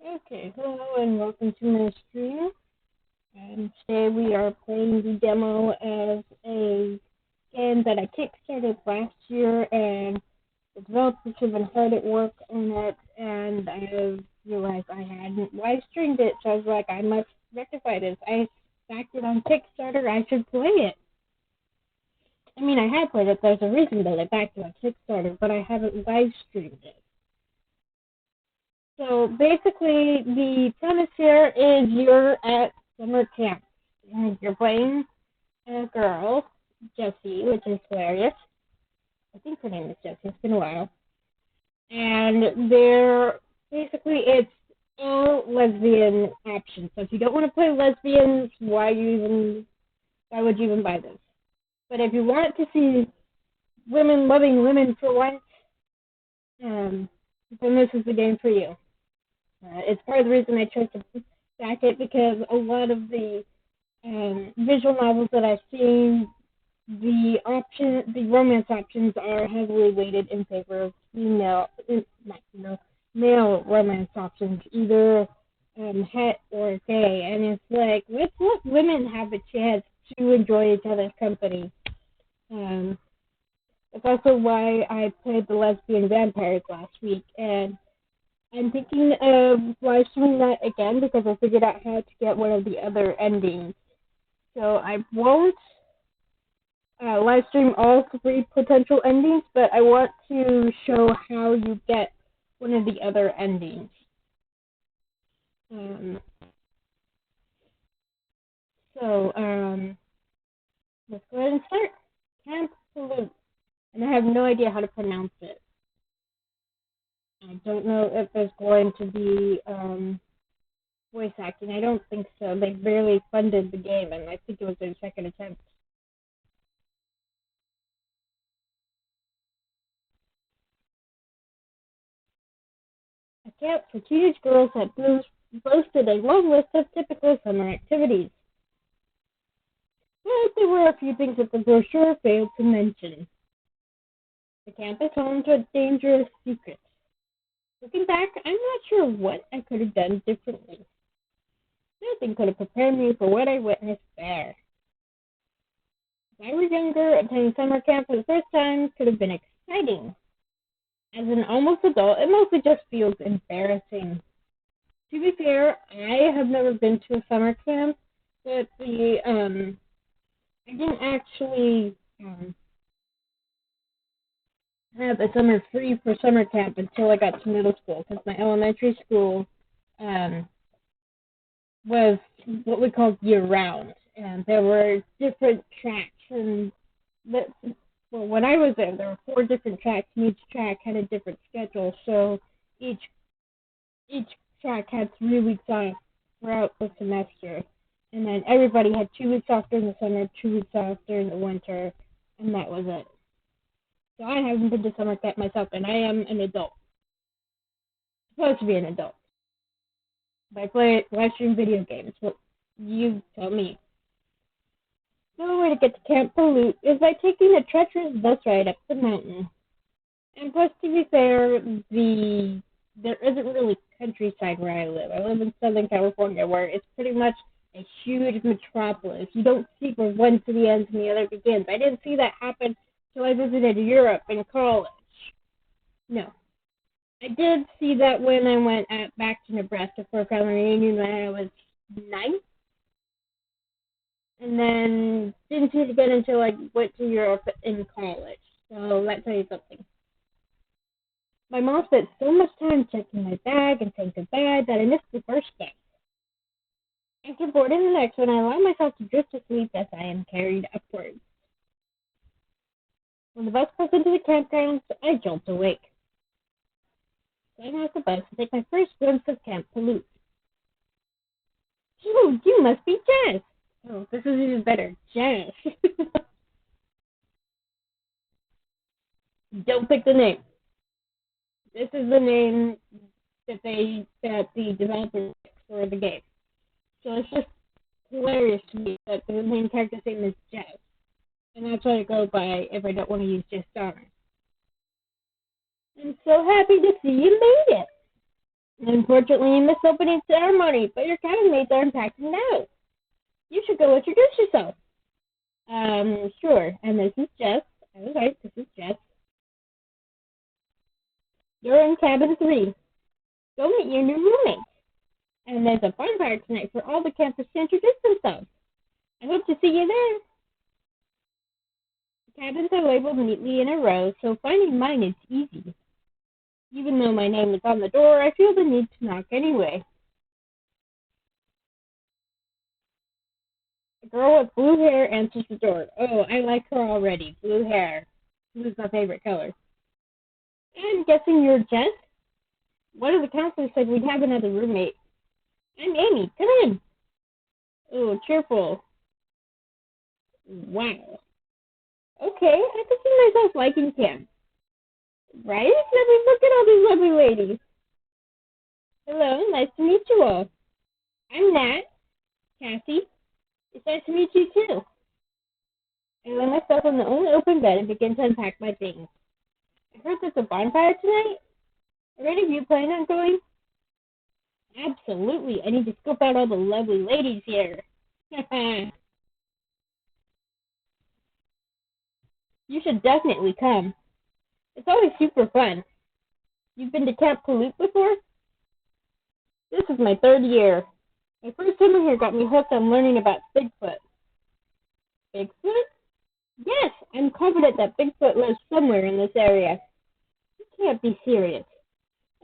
Okay, hello and welcome to my stream. And today we are playing the demo as a game that I kickstarted last year, and the developers have been hard at work on it, and I realized I hadn't live streamed it, so I was like, I must rectify this. I backed it on Kickstarter, I should play it. I mean, I had played it, there's a reason that I backed it on Kickstarter, but I haven't live streamed it. So basically, the premise here is you're at summer camp. And you're playing a girl, Jessie, which is hilarious. I think her name is Jessie. It's been a while. And it's all lesbian options. So if you don't want to play lesbians, why would you even buy this? But if you want to see women loving women for once, then this is the game for you. It's part of the reason I chose to back it, because a lot of the visual novels that I've seen, the romance options are heavily weighted in favor of male romance options, either het or gay, and it's like, let's let women have a chance to enjoy each other's company. That's also why I played the lesbian vampires last week, and I'm thinking of live streaming that again because I figured out how to get one of the other endings. So I won't live stream all 3 potential endings, but I want to show how you get one of the other endings. Let's go ahead and start. Camp Palut. And I have no idea how to pronounce it. I don't know if there's going to be voice acting. I don't think so. They barely funded the game, and I think it was their second attempt. A camp for teenage girls that boasted a long list of typical summer activities. But there were a few things that the brochure failed to mention. The camp is home to a dangerous secret. Looking back, I'm not sure what I could have done differently. Nothing could have prepared me for what I witnessed there. If I were younger, attending summer camp for the first time could have been exciting. As an almost adult, it mostly just feels embarrassing. To be fair, I have never been to a summer camp, but I didn't actually have a summer free for summer camp until I got to middle school, because my elementary school was what we called year-round, and there were different tracks, and when I was there were 4 different tracks, and each track had a different schedule, so each track had 3 weeks off throughout the semester, and then everybody had 2 weeks off during the summer, 2 weeks off during the winter, and that was it. So I haven't been to summer camp myself, and I am an adult. Supposed to be an adult. But I play live stream video games. Well, you tell me. The only way to get to Camp Palut is by taking a treacherous bus ride up the mountain. And plus, to be fair, there isn't really countryside where I live. I live in Southern California, where it's pretty much a huge metropolis. You don't see where one city ends and the other begins. I didn't see that happen until I visited Europe in college. No. I did see that when I went back to Nebraska for a family reunion when I was 9. And then didn't see it again until I went to Europe in college. So that tells you something. My mom spent so much time checking my bag and saying goodbye that I missed the first bus. After boarding the next one, I allow myself to drift to sleep as I am carried upwards. When the bus pulls into the campground, I jolt awake. Getting off the bus and take my first glimpse of Camp Palut. You must be Jess. Oh, this is even better. Jess. Don't pick the name. This is the name that the developers picked for the game. So it's just hilarious to me that the main character's name is Jess. And that's what I go by if I don't want to use Jess Donner. I'm so happy to see you made it. Unfortunately, you missed opening ceremony, but your cabin mates are unpacking now. You should go introduce yourself. Sure. And this is Jess. I was right, this is Jess. You're in cabin 3. Go meet your new roommate. And there's a bonfire tonight for all the campers to introduce themselves. I hope to see you there. The cabins are labeled neatly in a row, so finding mine is easy. Even though my name is on the door, I feel the need to knock anyway. A girl with blue hair answers the door. Oh, I like her already. Blue hair. Blue's my favorite color. I'm guessing you're Jess? One of the counselors said we'd have another roommate. I'm Amy. Come in. Oh, cheerful. Wow. Okay, I can see myself liking camp. Right? Let me look at all these lovely ladies. Hello, nice to meet you all. I'm Nat. Cassie. It's nice to meet you too. I lay myself on the only open bed and begin to unpack my things. I heard there's a bonfire tonight. Are any of you planning on going? Absolutely. I need to scope out all the lovely ladies here. You should definitely come. It's always super fun. You've been to Camp Palut before? This is my 3rd year. My first summer here got me hooked on learning about Bigfoot. Bigfoot? Yes, I'm confident that Bigfoot lives somewhere in this area. You can't be serious.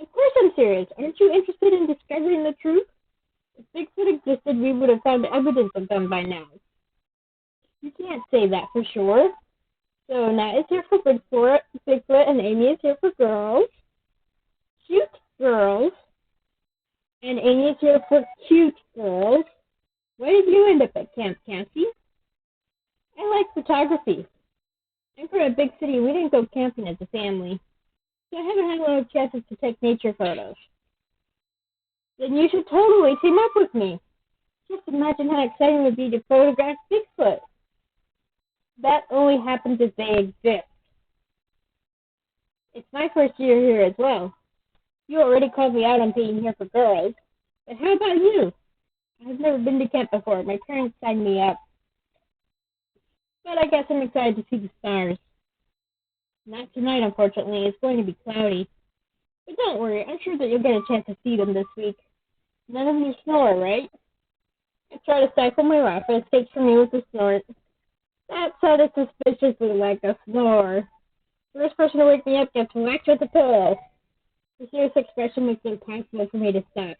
Of course I'm serious. Aren't you interested in discovering the truth? If Bigfoot existed, we would have found evidence of them by now. You can't say that for sure. So Nat is here for Bigfoot, and Amy is here for girls. Cute girls. And Amy is here for cute girls. Why did you end up at Camp, Cassie? I like photography. I'm from a big city. We didn't go camping as a family. So I haven't had a lot of chances to take nature photos. Then you should totally team up with me. Just imagine how exciting it would be to photograph Bigfoot. That only happens if they exist. It's my first year here as well. You already called me out on being here for girls. But how about you? I've never been to camp before. My parents signed me up. But I guess I'm excited to see the stars. Not tonight, unfortunately. It's going to be cloudy. But don't worry. I'm sure that you'll get a chance to see them this week. None of you snore, right? I try to stifle my laugh, but it takes from me with a snort. That sounded suspiciously like a snore. The first person to wake me up gets whacked with a pillow. The serious expression makes it impossible for me to stop.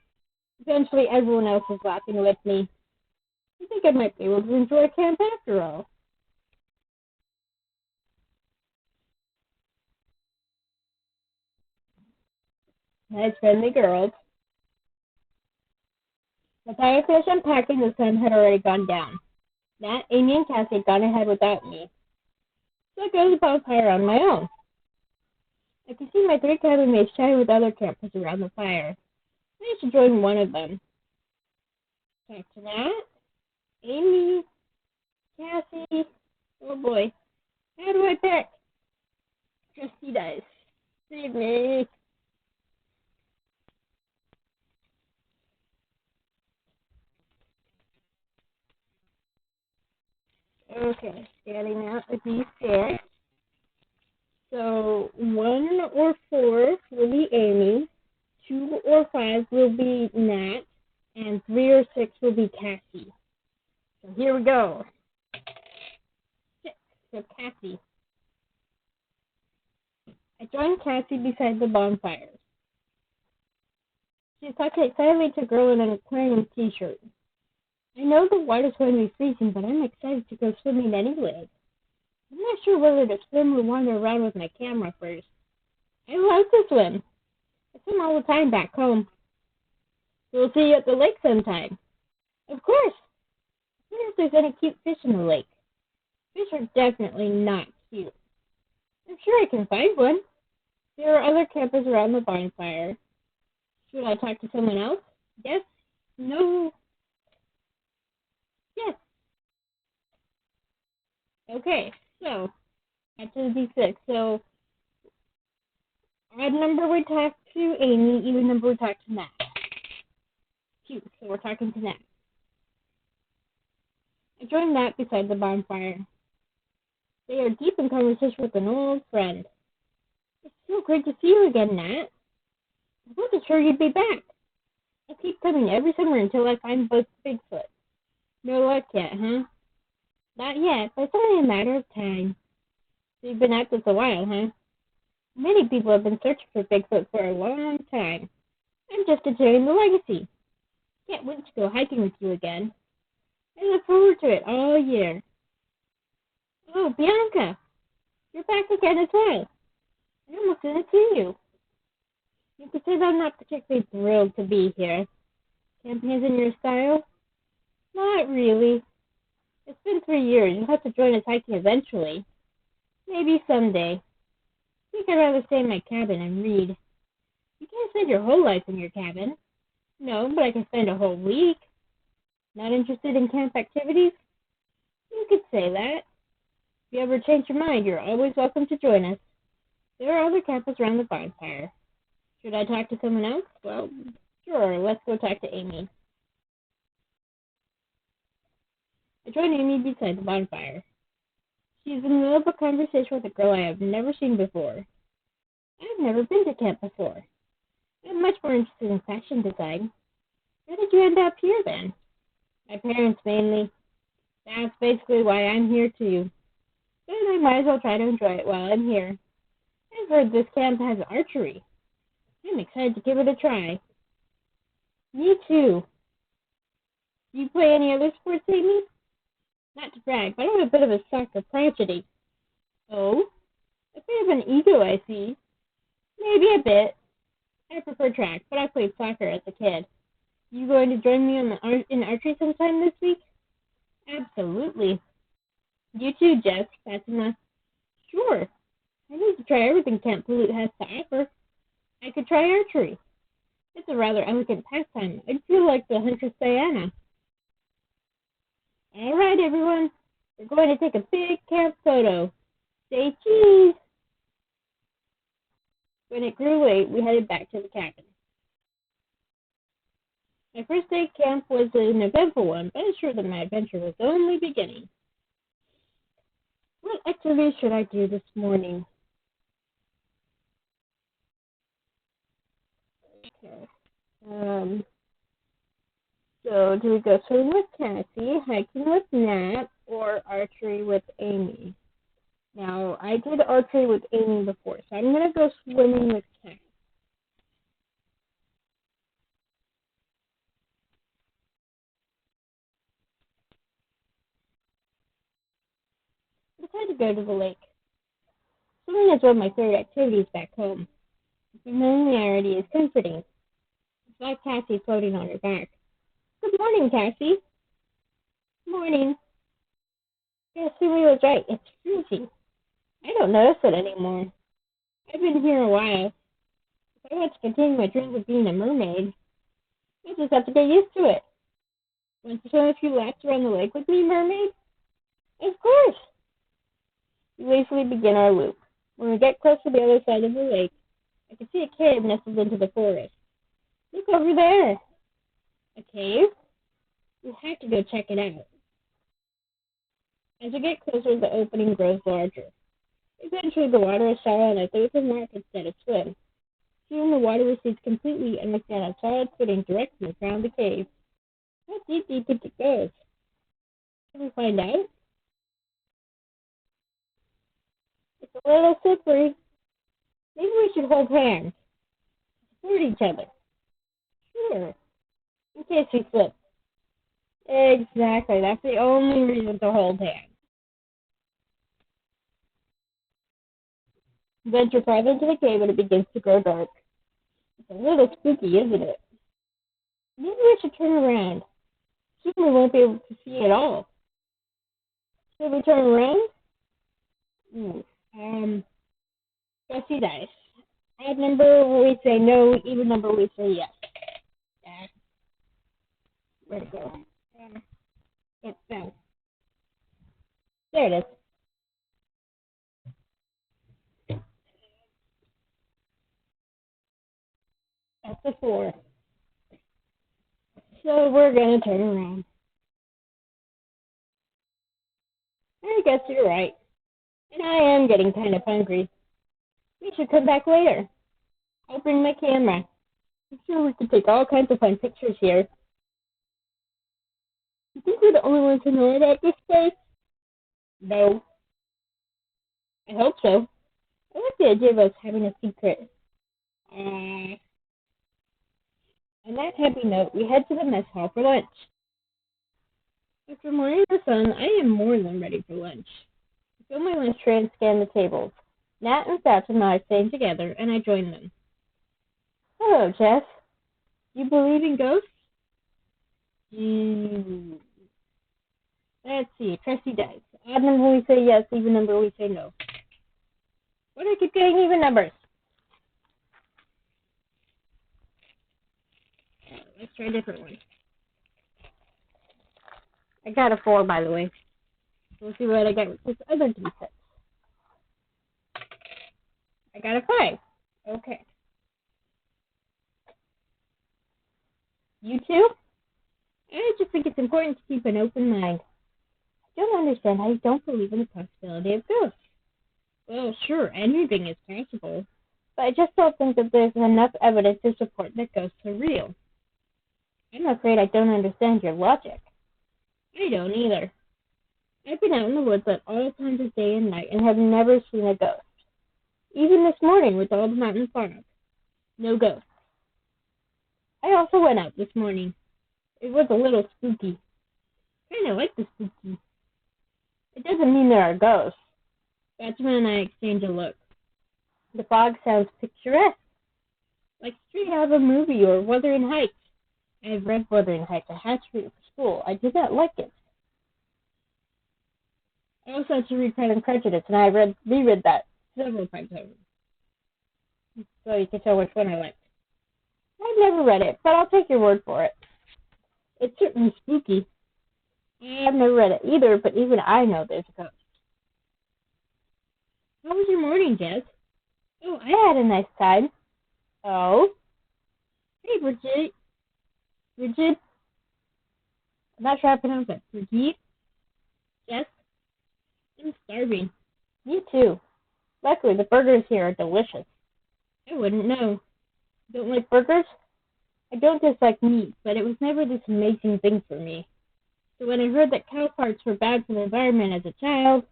Eventually, everyone else is laughing with me. I think I might be able to enjoy camp after all. Nice friendly girls. By the time I finished unpacking, the sun had already gone down. Nat, Amy, and Cassie had gone ahead without me. So I go to the bonfire on my own. I can see my 3 cabin mates chatting with other campers around the fire. I should join one of them. Talk to Nat, Amy, Cassie. Oh boy. How do I pick? Trusty dice. Save me. Okay, standing out with these six. So 1 or 4 will be Amy, 2 or 5 will be Nat, and 3 or 6 will be Cassie. So here we go. 6, so Cassie. I joined Cassie beside the bonfire. She's talking excitedly to a girl in an aquarium t-shirt. I know the water's going to be freezing, but I'm excited to go swimming anyway. I'm not sure whether to swim or wander around with my camera first. I love to swim. I swim all the time back home. So we'll see you at the lake sometime. Of course. I wonder if there's any cute fish in the lake. Fish are definitely not cute. I'm sure I can find one. There are other campers around the bonfire. Should I talk to someone else? Yes? No? Yes. Okay, so, back to the D6. So, odd number we talk to Amy, even number we talked to Matt. Cute, so we're talking to Matt. I joined Matt beside the bonfire. They are deep in conversation with an old friend. It's so great to see you again, Nat. I wasn't sure you'd be back. I keep coming every summer until I find Bigfoot. No luck yet, huh? Not yet, but it's only a matter of time. So you've been at this a while, huh? Many people have been searching for Bigfoot for a long time. I'm just enjoying the legacy. Can't wait to go hiking with you again. I look forward to it all year. Oh, Bianca, you're back again as well. I almost didn't see you. You could say that I'm not particularly thrilled to be here. Camping isn't your style? Not really. It's been 3 years. You'll have to join us hiking eventually. Maybe someday. I think I'd rather stay in my cabin and read. You can't spend your whole life in your cabin. No, but I can spend a whole week. Not interested in camp activities? You could say that. If you ever change your mind, you're always welcome to join us. There are other campers around the bonfire. Should I talk to someone else? Well, sure, let's go talk to Amy. I joined Amy beside the bonfire. She's in the middle of a conversation with a girl I have never seen before. I've never been to camp before. I'm much more interested in fashion design. How did you end up here then? My parents mainly. That's basically why I'm here too. But I might as well try to enjoy it while I'm here. I've heard this camp has archery. I'm excited to give it a try. Me too. Do you play any other sports, Amy? Not to brag, but I'm a bit of a soccer prodigy. Oh? A bit of an ego, I see. Maybe a bit. I prefer track, but I played soccer as a kid. You going to join me in archery sometime this week? Absolutely. You too, Jess. That's enough. Sure. I need to try everything Camp Palut has to offer. I could try archery. It's a rather elegant pastime. I'd feel like the Huntress Diana. All right, everyone. We're going to take a big camp photo. Say cheese. When it grew late, we headed back to the cabin. My first day at camp was an eventful one, but I'm sure that my adventure was only beginning. What activities should I do this morning? Okay. So do we go swimming with Cassie, hiking with Nat, or archery with Amy? Now, I did archery with Amy before, so I'm going to go swimming with Cassie. I decided to go to the lake. Swimming is one of my favorite activities back home. The familiarity is comforting. It's like Cassie floating on her back. Good morning, Cassie. Morning. Cassie was right. It's freezing. I don't notice it anymore. I've been here a while. If I want to continue my dreams of being a mermaid, I just have to get used to it. Want to swim a few laps around the lake with me, mermaid? Of course. We lazily begin our loop. When we get close to the other side of the lake, I can see a cave nestled into the forest. Look over there. A cave? We have to go check it out. As we get closer, the opening grows larger. Eventually, the water is shallow and I think we can walk instead of swim. Soon, the water recedes completely and we stand on solid footing directly around the cave. How deep do you think it goes? Can we find out? It's a little slippery. Maybe we should hold hands. Support each other. Sure. In case we slip. Exactly. That's the only reason to hold hands. Venture farther into the cave and it begins to grow dark. It's a little spooky, isn't it? Maybe we should turn around. Soon we won't be able to see at all. Should we turn around? Let's see dice. Odd number we say no, even number we say yes. Where'd it go? It fell. There it is. before. So we're going to turn around. I guess you're right. And I am getting kind of hungry. We should come back later. I'll bring my camera. I'm sure we could take all kinds of fun pictures here. You think we're the only ones who know about this place? No. I hope so. I like the idea of us having a secret. On that happy note, we head to the mess hall for lunch. After morning the sun, I am more than ready for lunch. I fill my lunch tray and scan the tables. Nat and Fatima are staying together, and I join them. Hello, Jess. You believe in ghosts? Let's see. Trusty dice. Odd number we say yes, even number we say no. What, I keep getting even numbers? Let's try a different one. I got a 4, by the way. We'll see what I get with this other D6. I got a 5. Okay. You too? I just think it's important to keep an open mind. I don't understand how you don't believe in the possibility of ghosts. Well, sure, anything is possible. But I just don't think that there's enough evidence to support that ghosts are real. I'm afraid I don't understand your logic. I don't either. I've been out in the woods at all times of day and night and have never seen a ghost. Even this morning with all the mountain fog. No ghosts. I also went out this morning. It was a little spooky. Kind of like the spooky. It doesn't mean there are ghosts. Fatima and I exchange a look. The fog sounds picturesque. Like straight out of a movie or Wuthering Heights. I have read Wuthering Heights. I had to read it for school. I did not like it. I also had to read Pride and Prejudice, and I reread that several times over. So you can tell which one I liked. I've never read it, but I'll take your word for it. It's certainly spooky. I've never read it either, but even I know there's a ghost. How was your morning, Jess? Oh, I had a nice time. Oh? Hey, Bridget. Bridget? I'm not sure how to pronounce that. Bridget? Jess? I'm starving. Me too. Luckily, the burgers here are delicious. I wouldn't know. Don't like burgers? I don't dislike meat, but it was never this amazing thing for me. So when I heard that cow parts were bad for the environment as a child,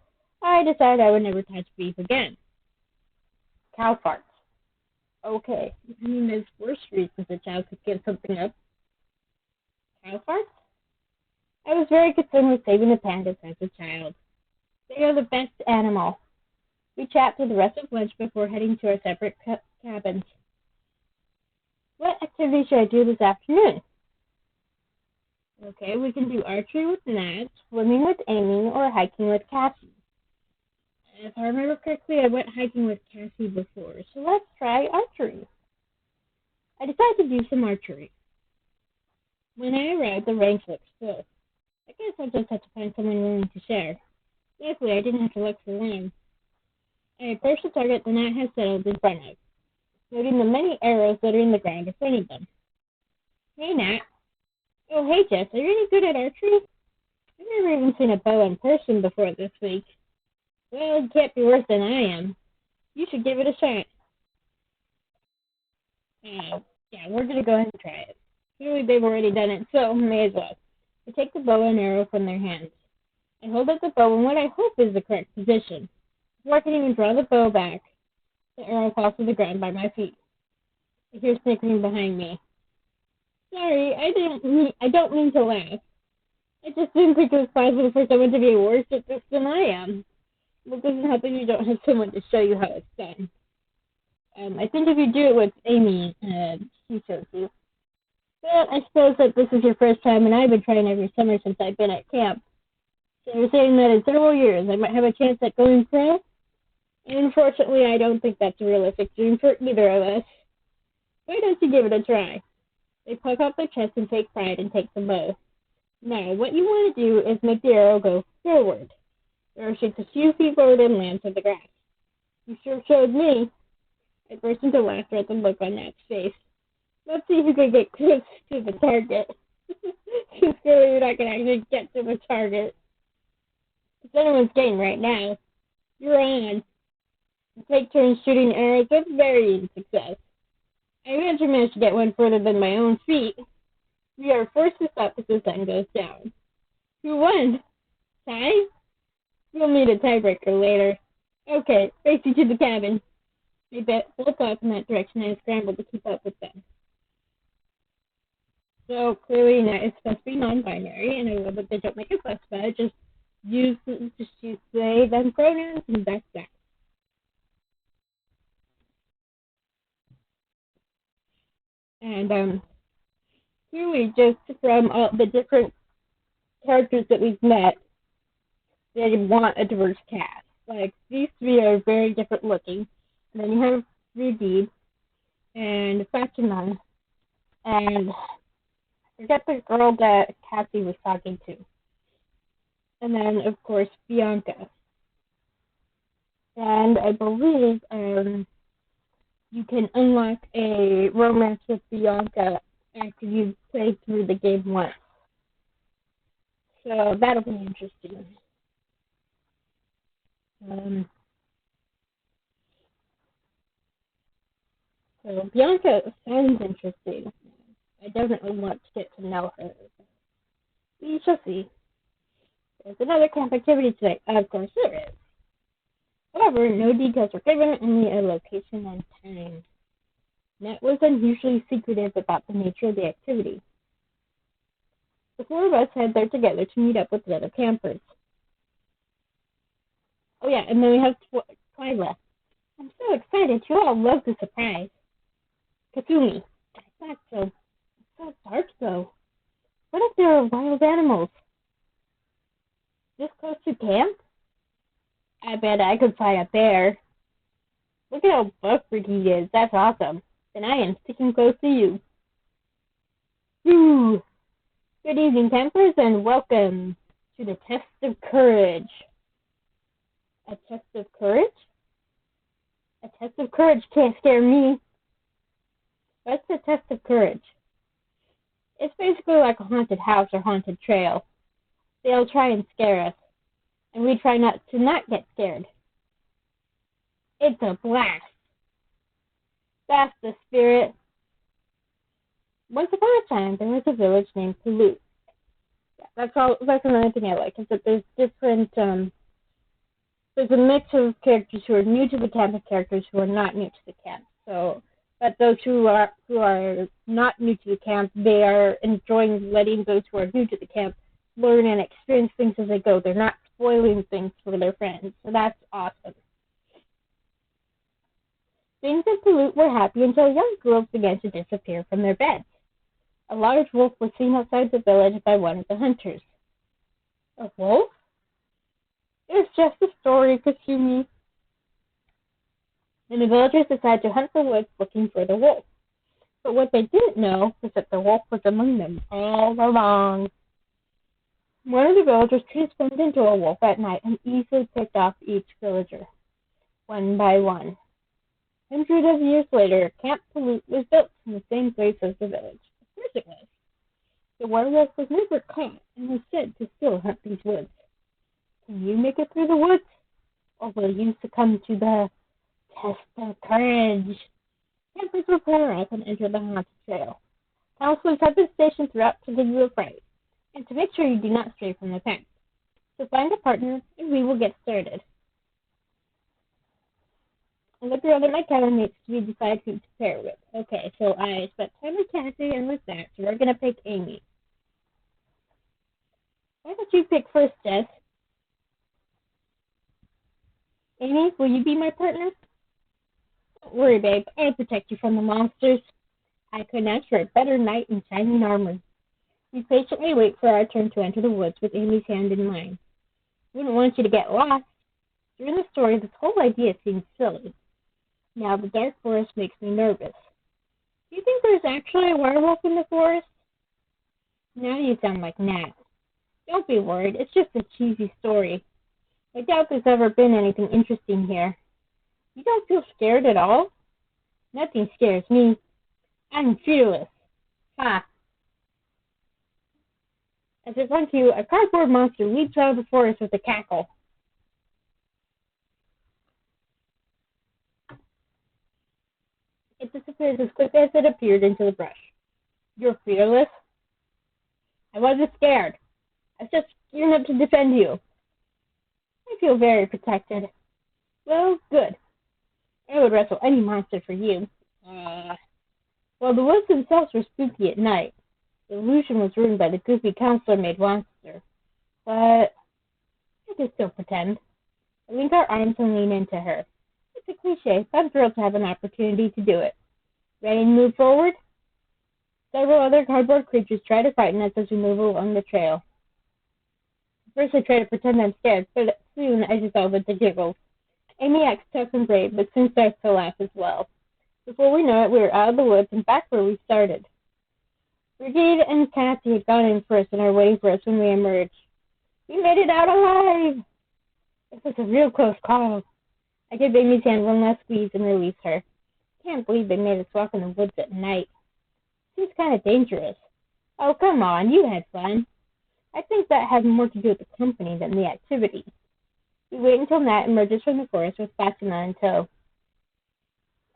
I decided I would never touch beef again. Cow farts. Okay. I mean, there's worse reasons a child could give something up. Cow farts? I was very concerned with saving the pandas as a child. They are the best animal. We chat through the rest of lunch before heading to our separate cabins. What activity should I do this afternoon? Okay, we can do archery with Nat, swimming with Amy, or hiking with Cassie. If I remember correctly, I went hiking with Cassie before, so let's try archery. I decided to do some archery. When I arrived, the range looked full. I guess I'll just have to find someone willing to share. Luckily, I didn't have to look for long. I approached the target the Nat had settled in front of, noting the many arrows littering the ground in front of them. Hey, Nat. Oh, hey, Jess. Are you any good at archery? I've never even seen a bow in person before this week. Well, you can't be worse than I am. You should give it a shot. Yeah, we're going to go ahead and try it. Clearly, they've already done it, so may as well. I take the bow and arrow from their hands. I hold up the bow in what I hope is the correct position. Before I can even draw the bow back, the arrow falls to the ground by my feet. I hear snickering behind me. Sorry, I don't mean to laugh. I just didn't think it was possible for someone to be worse at this than I am. Well, it doesn't help if you don't have someone to show you how it's done. I think if you do it with Amy, she shows you. But I suppose that this is your first time, and I've been trying every summer since I've been at camp. So you're saying that in several years I might have a chance at going pro? Unfortunately, I don't think that's a realistic dream for either of us. Why don't you give it a try? They puff out their chest and take pride and take the bow. Now, what you want to do is make the arrow go forward. The arrow shoots a few feet forward and lands on the grass. You sure showed me. I burst into laughter at the look on Nat's face. Let's see who can get close to the target. Because clearly you're not going to actually get to the target. It's anyone's game right now. You're on. Take turns shooting arrows with varying success. I eventually managed to get one further than my own feet. We are forced to stop as the sun goes down. Who won? Tie? We'll need a tiebreaker later. Okay, racing to the cabin. They both off in that direction and I scrambled to keep up with them. So clearly now it's supposed to be non-binary, and I love that they don't make a fuss about it. Just use they, them pronouns, and that's that. And clearly, just from all the different characters that we've met, they want a diverse cast. Like, these three are very different looking. And then you have Rudy and Fatima, and I forget the girl that Cassie was talking to. And then, of course, Bianca. And I believe you can unlock a romance with Bianca after you've played through the game once. So that'll be interesting. So Bianca sounds interesting. I definitely want to get to know her. We shall see. There's another camp activity today. Of course there is. However, no details were given, only a location and time. Nat was unusually secretive about the nature of the activity. The four of us head there together to meet up with the other campers. Oh yeah, and then we have Twyla. I'm so excited. You all love the surprise. Kasumi. I thought so. It's so dark though. What if there are wild animals? This close to camp? I bet I could find a bear. Look at how buffed he is. That's awesome. Then I am sticking close to you. Woo! Good evening, campers, and welcome to the test of courage. A test of courage? A test of courage can't scare me. What's the test of courage? It's basically like a haunted house or haunted trail. They'll try and scare us, and we try not get scared. It's a blast. That's the spirit. Once upon a time, there was a village named Palut. Yeah, that's another thing I like, is that there's different, there's a mix of characters who are new to the camp and characters who are not new to the camp. So, but those who are not new to the camp, they are enjoying letting those who are new to the camp learn and experience things as they go. They're not spoiling things for their friends. So that's awesome. Things in Palut were happy until young girls began to disappear from their beds. A large wolf was seen outside the village by one of the hunters. A wolf? It's just a story, Kasumi. And the villagers decided to hunt the woods looking for the wolf. But what they didn't know was that the wolf was among them all along. One of the villagers transformed into a wolf at night and easily picked off each villager, one by one. Hundreds of years later, Camp Palut was built in the same place as the village. Of course it was. The werewolf was never caught and was said to still hunt these woods. Can you make it through the woods? Or will you succumb to the test of courage? Campers will pair up and enter the haunted trail. Counselors have been stationed throughout to give you a fright, and to make sure you do not stray from the path. So find a partner, and we will get started. I look around at my cabinmates to decide who to pair with. Okay, so I spent time with Cassie and with that, so we're going to pick Amy. Why don't you pick first, Jess? Amy, will you be my partner? Don't worry, babe. I'll protect you from the monsters. I couldn't ask for a better knight in shining armor. We patiently wait for our turn to enter the woods with Amy's hand in mine. Wouldn't want you to get lost. During the story, this whole idea seems silly. Now the dark forest makes me nervous. Do you think there's actually a werewolf in the forest? Now you sound like Nat. Don't be worried. It's just a cheesy story. I doubt there's ever been anything interesting here. You don't feel scared at all? Nothing scares me. I'm fearless. Ha! As if once you, a cardboard monster leaps out of the forest with a cackle. It disappears as quickly as it appeared into the brush. You're fearless? I wasn't scared. I was just gearing up to defend you. I feel very protected. Well, good. I would wrestle any monster for you. Well, the woods themselves were spooky at night. The illusion was ruined by the goofy counselor-made monster. But I can still pretend. I link our arms and lean into her. It's a cliche, but I'm thrilled to have an opportunity to do it. Ready to move forward? Several other cardboard creatures try to frighten us as we move along the trail. First I try to pretend I'm scared, but soon I dissolve into giggles. Amy acts tough and brave, but soon starts to laugh as well. Before we know it, we were out of the woods and back where we started. Brigade and Kathy had gone in first and are waiting for us when we emerged. We made it out alive! It was a real close call. I give Amy's hand one last squeeze and release her. Can't believe they made us walk in the woods at night. Seems kind of dangerous. Oh, come on, you had fun. I think that had more to do with the company than the activity. We wait until Nat emerges from the forest with Fatima in tow.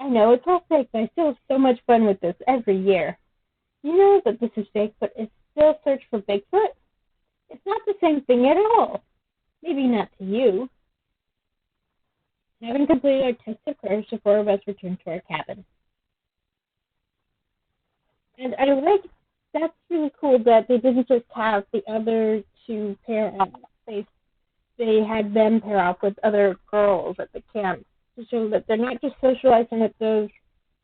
I know, it's all fake, but I still have so much fun with this every year. You know that this is fake, but it's still a search for Bigfoot? It's not the same thing at all. Maybe not to you. Having completed our test of courage, the four of us returned to our cabin. And I like, that's really cool that they didn't just have the other two pair off. They had them pair off with other girls at the camp to show that they're not just socializing with those.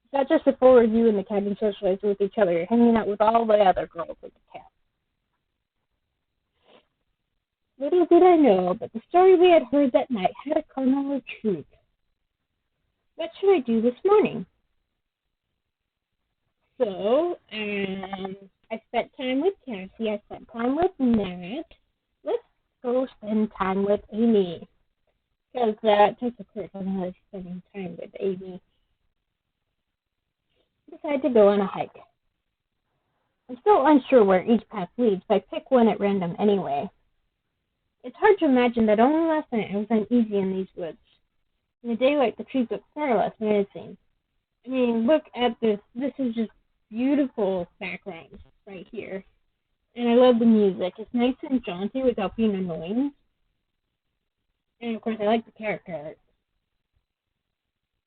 It's not just the four of you in the cabin socializing with each other. You're hanging out with all the other girls at the camp. Little did I know that the story we had heard that night had a kernel of truth. What should I do this morning? So, I spent time with Cassie. I spent time with Nat. Let's go spend time with Amy. Because just a quick on how spending time with Amy. I decided to go on a hike. I'm still unsure where each path leads, but I pick one at random anyway. It's hard to imagine that only last night I was uneasy in these woods. In the daylight, the trees look far less menacing. I mean, look at this. This is just beautiful background right here. And I love the music. It's nice and jaunty without being annoying. And of course, I like the character art.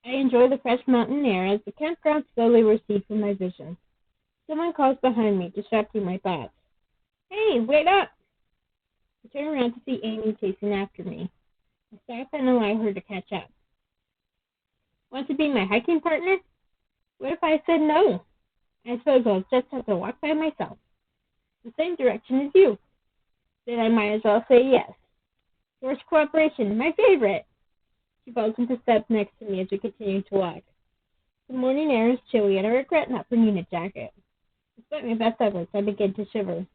I enjoy the fresh mountain air as the campground slowly recedes from my vision. Someone calls behind me, disrupting my thoughts. Hey, wait up! I turn around to see Amy chasing after me. I stop and allow her to catch up. Want to be my hiking partner? What if I said no? I suppose I'll just have to walk by myself. The same direction as you. Then I might as well say yes. Forced cooperation, my favorite. She falls into step next to me as we continue to walk. The morning air is chilly and I regret not bringing a jacket. Despite my best efforts, I begin to shiver.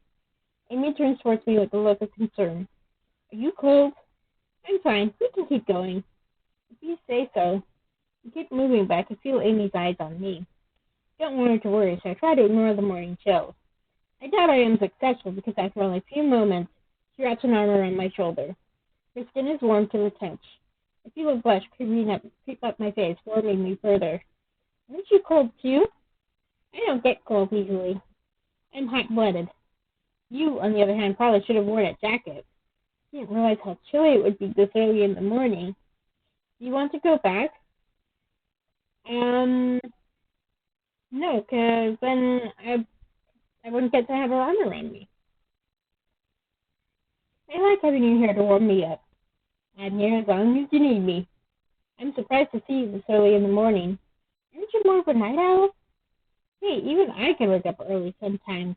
Amy turns towards me with a look of concern. Are you cold? I'm fine. We can keep going. If you say so. I keep moving, but I can feel Amy's eyes on me. I don't want her to worry, so I try to ignore the morning chills. I doubt I am successful because after only a few moments, she wraps an arm around my shoulder. Her skin is warm to the touch. I feel a blush creep up my face, warming me further. Aren't you cold too? I don't get cold easily. I'm hot-blooded. You, on the other hand, probably should have worn a jacket. I didn't realize how chilly it would be this early in the morning. Do you want to go back? No, because then I wouldn't get to have her arm around me. I like having you here to warm me up. I'm here as long as you need me. I'm surprised to see you this early in the morning. Aren't you more of a night owl? Hey, even I can wake up early sometimes,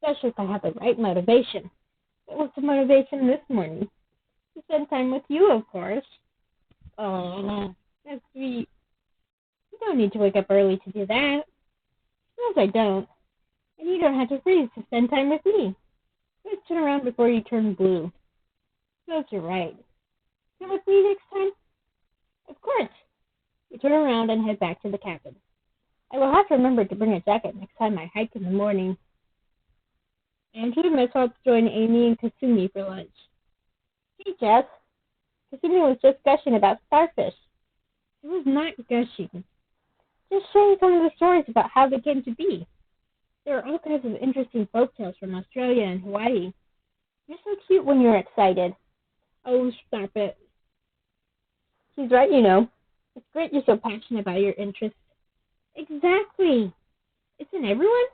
especially if I have the right motivation. What was the motivation this morning? To spend time with you, of course. Oh, that's sweet. You don't need to wake up early to do that. Suppose I don't. And you don't have to freeze to spend time with me. Let's turn around before you turn blue. Suppose you're right. Come with me next time? Of course. We turn around and head back to the cabin. I will have to remember to bring a jacket next time I hike in the morning. And he and myself joined Amy and Kasumi for lunch. Hey, Jess. Kasumi was just gushing about starfish. It was not gushing. Just sharing some of the stories about how they came to be. There are all kinds of interesting folktales from Australia and Hawaii. You're so cute when you're excited. Oh, stop it. She's right, you know. It's great you're so passionate about your interests. Exactly. Isn't everyone?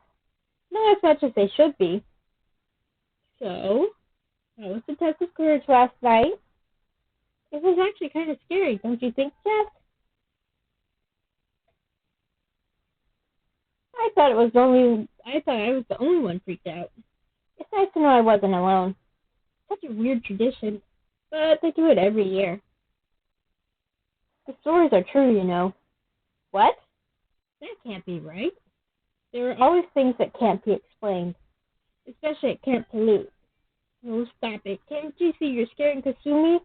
Not as much as they should be. So, how was the test of courage last night? It was actually kind of scary, don't you think, Jess? I thought I was the only one freaked out. It's nice to know I wasn't alone. Such a weird tradition, but they do it every year. The stories are true, you know. What? That can't be right. There are always things that can't be explained, especially at Camp Palut. Oh, stop it. Can't you see you're scaring Kasumi?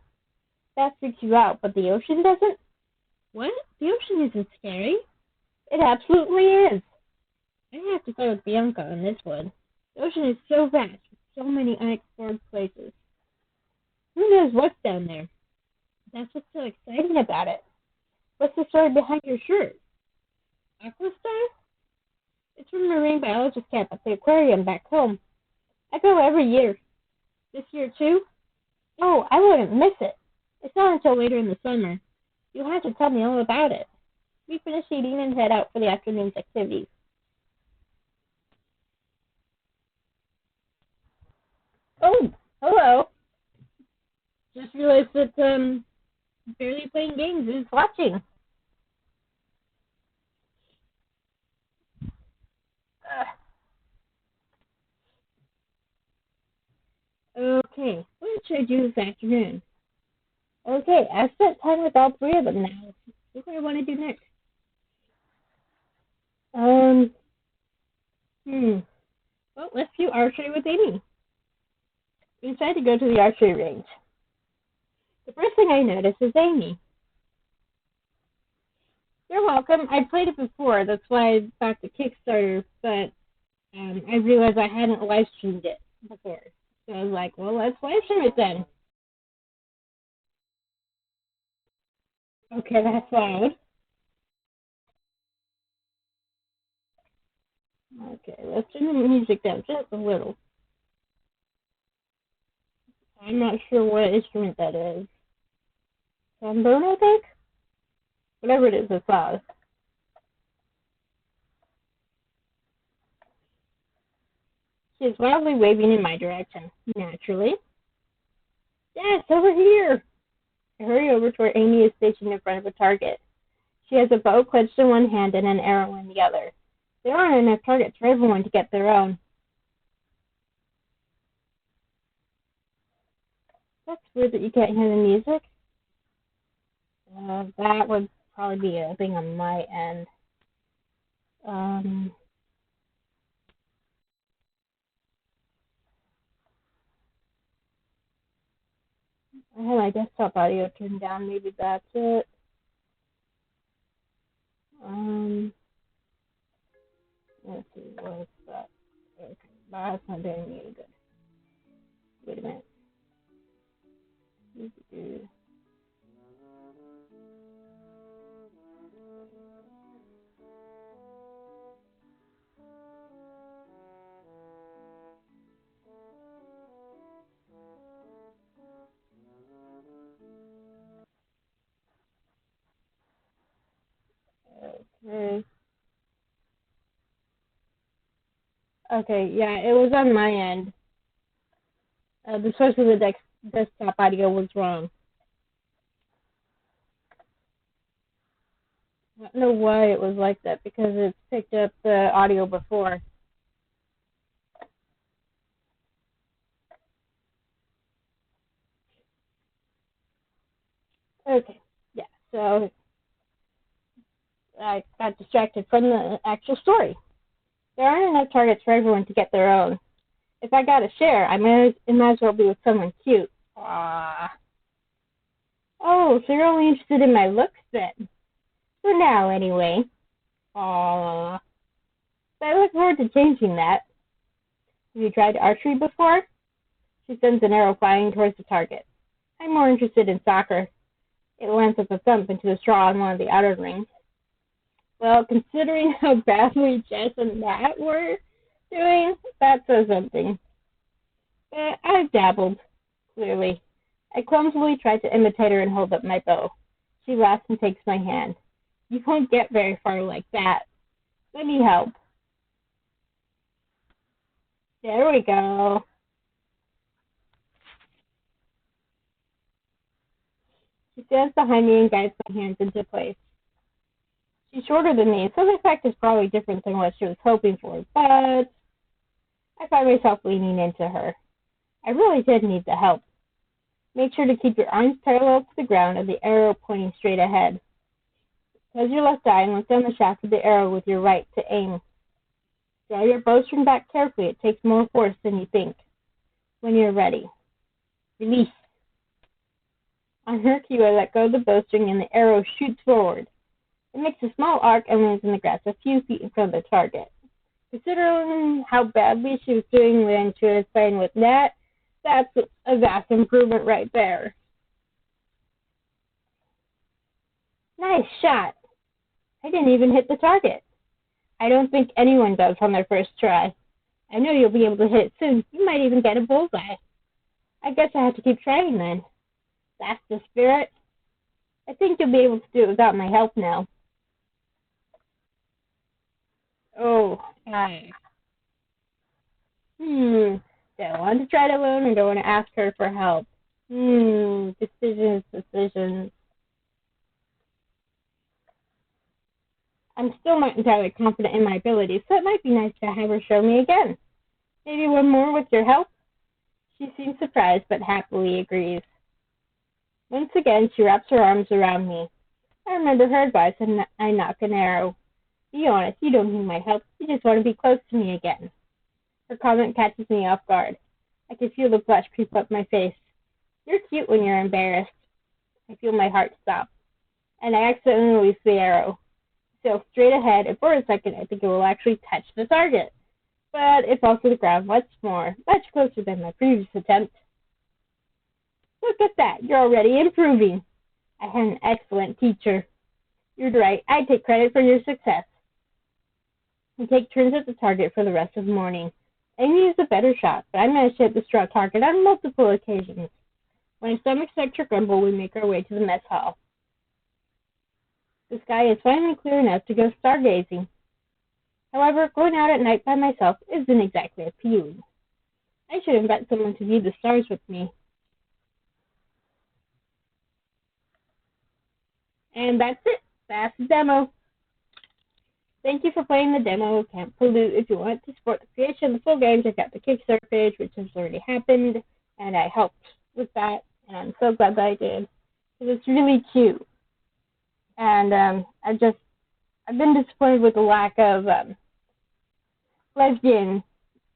That freaks you out, but the ocean doesn't? What? The ocean isn't scary. It absolutely is. I have to start with Bianca on this one. The ocean is so vast, with so many unexplored places. Who knows what's down there? That's what's so exciting about it. What's the story behind your shirt? Aquastar? It's from marine biologist camp at the aquarium back home. I go every year. This year too? Oh, I wouldn't miss it. It's not until later in the summer. You'll have to tell me all about it. We finish eating and head out for the afternoon's activities. Oh, hello. Just realized that barely playing games is watching. Okay, what should I do this afternoon? Okay, I've spent time with all three of them now. What do I want to do next? Well, let's do archery with Amy. We decided to go to the archery range. The first thing I noticed is Amy. You're welcome. I played it before. That's why I bought the Kickstarter, but I realized I hadn't live streamed it before. So I was like, well, let's live stream it then. Okay, that's loud. Okay, let's turn the music down just a little. I'm not sure what instrument that is. Trombone, I think? Whatever it is, it's loud. She is wildly waving in my direction. Naturally. Yes, over here! I hurry over to where Amy is stationed in front of a target. She has a bow clenched in one hand and an arrow in the other. There aren't enough targets for everyone to get their own. That's weird that you can't hear the music. That would probably be a thing on my end. I have my desktop audio turned down. Maybe that's it. Let's see, what's that? Okay, that's not doing me any good. Wait a minute. Okay. Okay, yeah, it was on my end. The source of the desktop audio was wrong. I don't know why it was like that, because it's picked up the audio before. Okay, yeah, so I got distracted from the actual story. There aren't enough targets for everyone to get their own. If I got a share, it might as well be with someone cute. Aww. Oh, so you're only interested in my looks then? For now, anyway. Aww. I look forward to changing that. Have you tried archery before? She sends an arrow flying towards the target. I'm more interested in soccer. It lands with a thump into the straw on one of the outer rings. Well, considering how badly Jess and Matt were doing, that says something. But I've dabbled, clearly. I clumsily tried to imitate her and hold up my bow. She laughs and takes my hand. You won't get very far like that. Let me help. There we go. She stands behind me and guides my hands into place. She's shorter than me, so the effect is probably different than what she was hoping for, but I find myself leaning into her. I really did need the help. Make sure to keep your arms parallel to the ground and the arrow pointing straight ahead. Close your left eye and look down the shaft of the arrow with your right to aim. Draw your bowstring back carefully. It takes more force than you think. When you're ready, release. On her cue, I let go of the bowstring and the arrow shoots forward. It makes a small arc and lands in the grass a few feet in front of the target. Considering how badly she was doing when she was playing with Nat, that's a vast improvement right there. Nice shot. I didn't even hit the target. I don't think anyone does on their first try. I know you'll be able to hit it soon. You might even get a bullseye. I guess I have to keep trying then. That's the spirit. I think you'll be able to do it without my help now. Oh, hi. Do I want to try it alone or do I want to ask her for help? Decisions. I'm still not entirely confident in my abilities, so it might be nice to have her show me again. Maybe one more with your help? She seems surprised, but happily agrees. Once again, she wraps her arms around me. I remember her advice and I knock an arrow. Be honest, you don't need my help. You just want to be close to me again. Her comment catches me off guard. I can feel the blush creep up my face. You're cute when you're embarrassed. I feel my heart stop. And I accidentally release the arrow. Sail straight ahead, and for a second I think it will actually touch the target. But it falls to the ground once more, much closer than my previous attempt. Look at that, you're already improving. I had an excellent teacher. You're right, I take credit for your success. We take turns at the target for the rest of the morning. Amy is a better shot, but I managed to hit the straw target on multiple occasions. When our stomachs start to grumble, we make our way to the mess hall. The sky is finally clear enough to go stargazing. However, going out at night by myself isn't exactly appealing. I should invite someone to view the stars with me. And that's it. That's the demo. Thank you for playing the demo of Camp Palut. If you want to support the creation of the full game, check out the Kickstarter page, which has already happened, and I helped with that, and I'm so glad that I did. It's really cute. And I've been disappointed with the lack of lesbian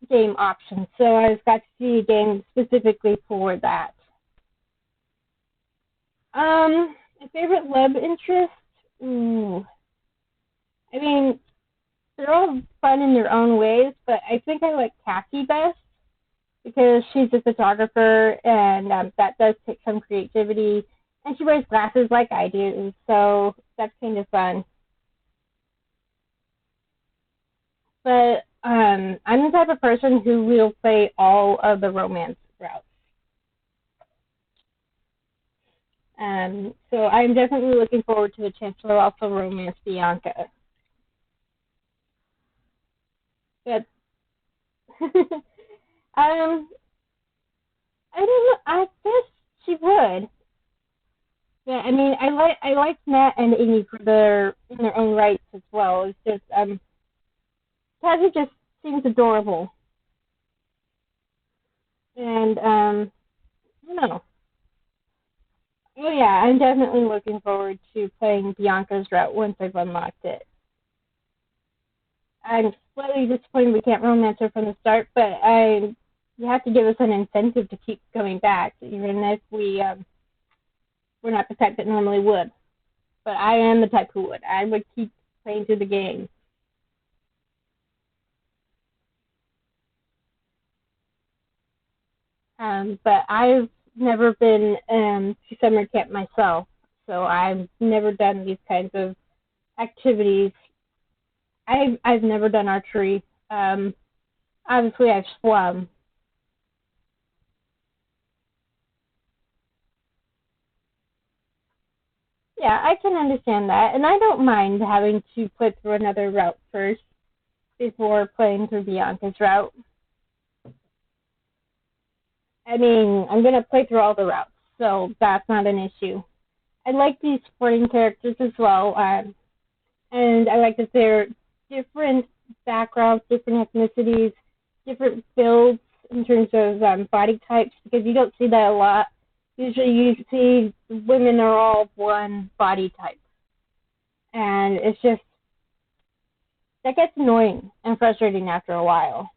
game options, so I've got to see a game specifically for that. My favorite love interest? I mean, they're all fun in their own ways, but I think I like Cassie best because she's a photographer, and that does take some creativity. And she wears glasses like I do, so that's kind of fun. But I'm the type of person who will play all of the romance routes. So I'm definitely looking forward to the chance to also romance Bianca. But I don't know. I guess she would. Yeah, I mean, I like Matt and Amy in their own rights as well. It's just Cassie just seems adorable, and I don't know. Oh yeah, I'm definitely looking forward to playing Bianca's route once I've unlocked it. I'm slightly disappointed we can't romance her from the start, but you have to give us an incentive to keep coming back, even if we're not the type that normally would. But I am the type who would. I would keep playing through the game. But I've never been to summer camp myself, so I've never done these kinds of activities. I've never done archery. Obviously, I've swum. Yeah, I can understand that, and I don't mind having to put through another route first before playing through Bianca's route. I mean, I'm gonna play through all the routes, so that's not an issue. I like these sporting characters as well, and I like that they're different backgrounds, different ethnicities, different builds in terms of body types, because you don't see that a lot. Usually you see women are all one body type. And it's just, that gets annoying and frustrating after a while.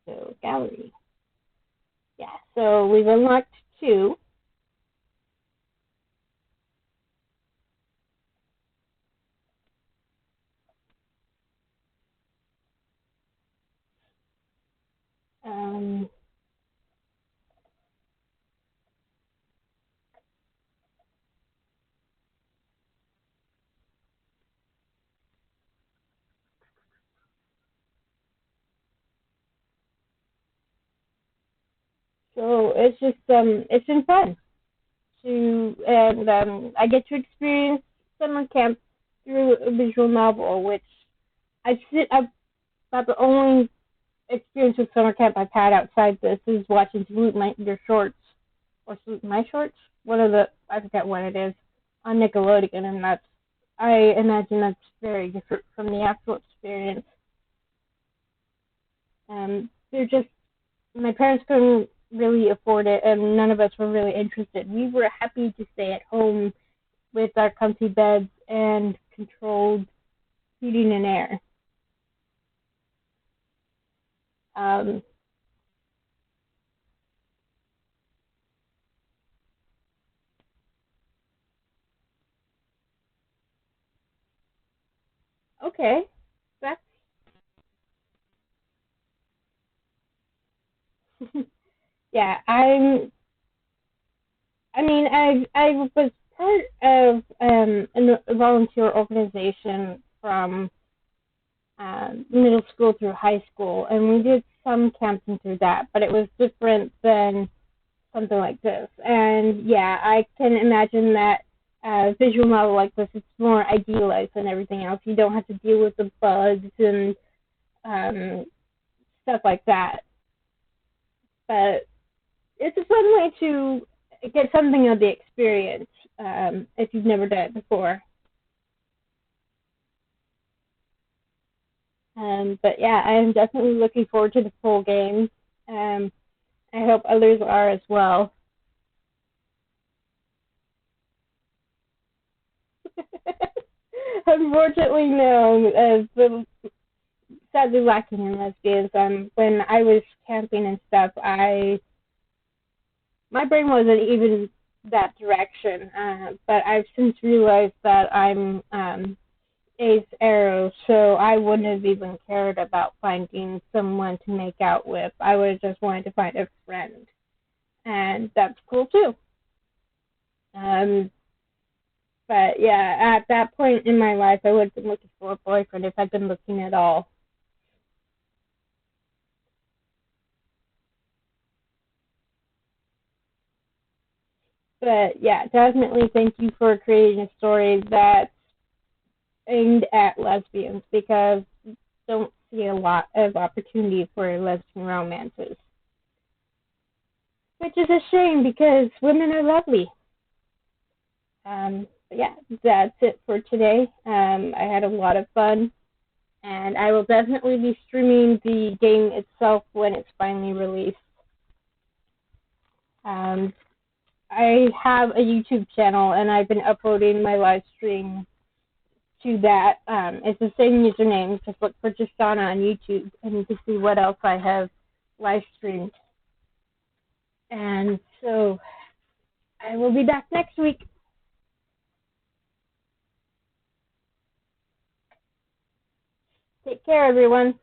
So, gallery. Yeah, so we've unlocked 2. Um, so it's been fun and I get to experience summer camp through a visual novel, which I've about the only experience with summer camp I've had outside this is watching Your Shorts or Salute My Shorts, I forget what it is, on Nickelodeon, and I imagine that's very different from the actual experience. They're just, my parents couldn't really afford it, and none of us were really interested. We were happy to stay at home with our comfy beds and controlled heating and air. Um, okay, that's yeah. I was part of a volunteer organization from middle school through high school, and we did some camping through that, but it was different than something like this. And yeah, I can imagine that visual novel like this, it's more idealized than everything else. You don't have to deal with the bugs and um, stuff like that. But it's a fun way to get something of the experience if you've never done it before. But yeah, I am definitely looking forward to the full game. Um, I hope others are as well. Unfortunately, no. Sadly lacking in lesbians. When I was camping and stuff, my brain wasn't even that direction. But I've since realized that I'm Ace Arrow, so I wouldn't have even cared about finding someone to make out with. I would have just wanted to find a friend, and that's cool too. Um, but yeah, at that point in my life, I would have been looking for a boyfriend if I'd been looking at all. But yeah, definitely thank you for creating a story that's aimed at lesbians, because I don't see a lot of opportunity for lesbian romances. Which is a shame because women are lovely. But yeah, that's it for today. I had a lot of fun, and I will definitely be streaming the game itself when it's finally released. Um, I have a YouTube channel, and I've been uploading my live stream to that. It's the same username. Just look for Justana on YouTube, and you can see what else I have live streamed. And so I will be back next week. Take care, everyone.